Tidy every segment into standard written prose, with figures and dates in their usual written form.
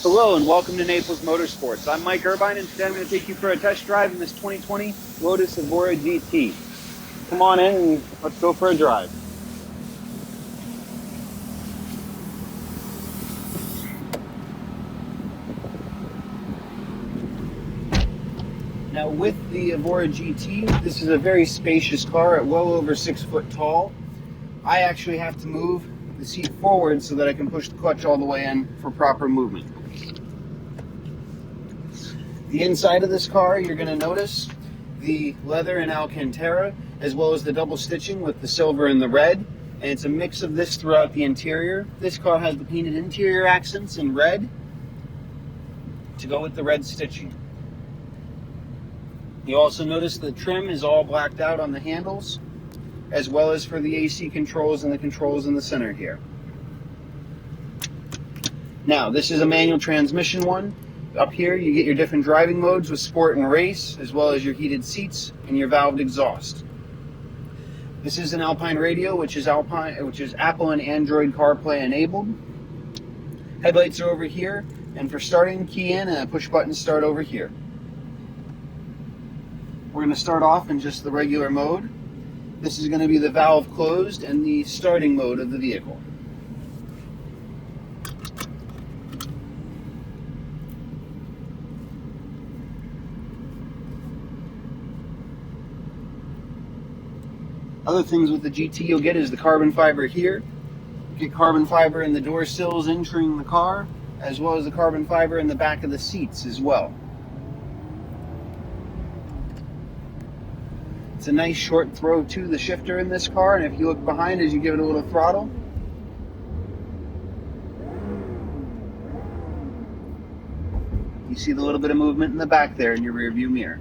Hello and welcome to Naples Motorsports. I'm Mike Irvine and today I'm going to take you for a test drive in this 2020 Lotus Evora GT. Come on in and let's go for a drive. Now with the Evora GT, this is a very spacious car at well over 6 foot tall. I actually have to move the seat forward so that I can push the clutch all the way in for proper movement. The inside of this car, you're going to notice the leather and Alcantara, as well as the double stitching with the silver and the red. And it's a mix of this throughout the interior. This car has the painted interior accents in red to go with the red stitching. You also notice the trim is all blacked out on the handles, as well as for the AC controls and the controls in the center here. Now, this is a manual transmission one. Up here you get your different driving modes with sport and race, as well as your heated seats and your valved exhaust. This is an Alpine radio, which is Apple and Android CarPlay enabled. Headlights are over here, and for starting, key in and a push button start over here. We're going to start off in just the regular mode. This is going to be the valve closed and the starting mode of the vehicle. Other things with the GT you'll get is the carbon fiber here. You get carbon fiber in the door sills entering the car, as well as the carbon fiber in the back of the seats as well. It's a nice short throw to the shifter in this car, and if you look behind as you give it a little throttle, you see the little bit of movement in the back there in your rear view mirror.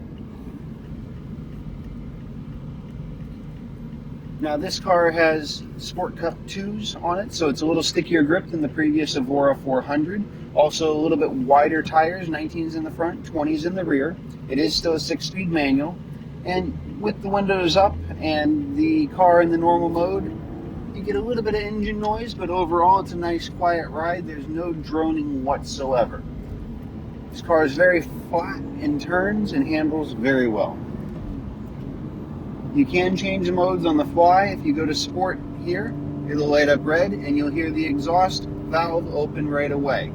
Now this car has Sport Cup 2s on it, so it's a little stickier grip than the previous Evora 400. Also a little bit wider tires, 19s in the front, 20s in the rear. It is still a 6-speed manual, and with the windows up and the car in the normal mode, you get a little bit of engine noise, but overall it's a nice quiet ride. There's no droning whatsoever. This car is very flat in turns and handles very well. You can change the modes on the fly. If you go to Sport here, it'll light up red and you'll hear the exhaust valve open right away.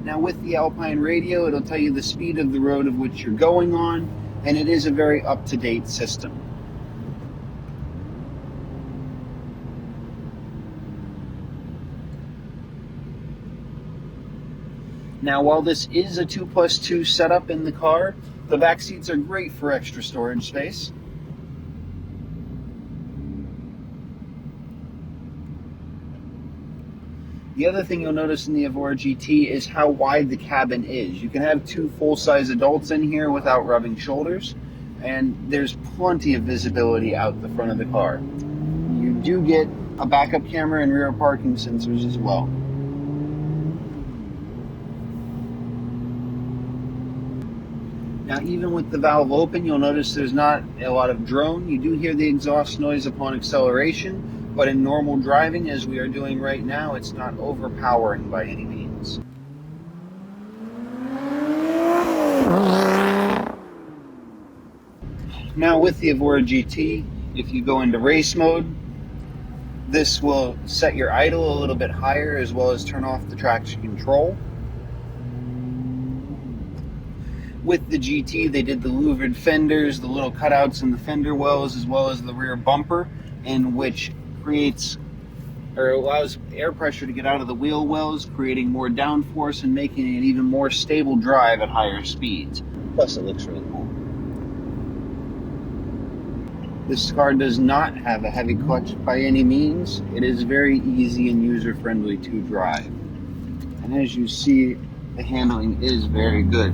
Now with the Alpine radio, it'll tell you the speed of the road of which you're going on, and it is a very up-to-date system. Now, while this is a 2+2 setup in the car, the back seats are great for extra storage space. The other thing you'll notice in the Evora GT is how wide the cabin is. You can have 2 full-size adults in here without rubbing shoulders, and there's plenty of visibility out the front of the car. You do get a backup camera and rear parking sensors as well. Now, even with the valve open, you'll notice there's not a lot of drone. You do hear the exhaust noise upon acceleration, but in normal driving, as we are doing right now, it's not overpowering by any means. Now, with the Evora GT, if you go into race mode, this will set your idle a little bit higher, as well as turn off the traction control. With the GT, they did the louvered fenders, the little cutouts in the fender wells, as well as the rear bumper, in which allows air pressure to get out of the wheel wells, creating more downforce and making it an even more stable drive at higher speeds. Plus, it looks really cool. This car does not have a heavy clutch by any means. It is very easy and user-friendly to drive. And as you see, the handling is very good.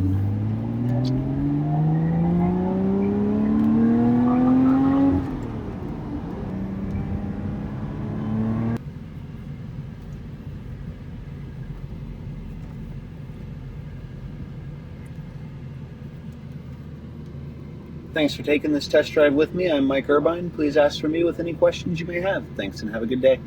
Thanks for taking this test drive with me. I'm Mike Irvine. Please ask for me with any questions you may have. Thanks and have a good day.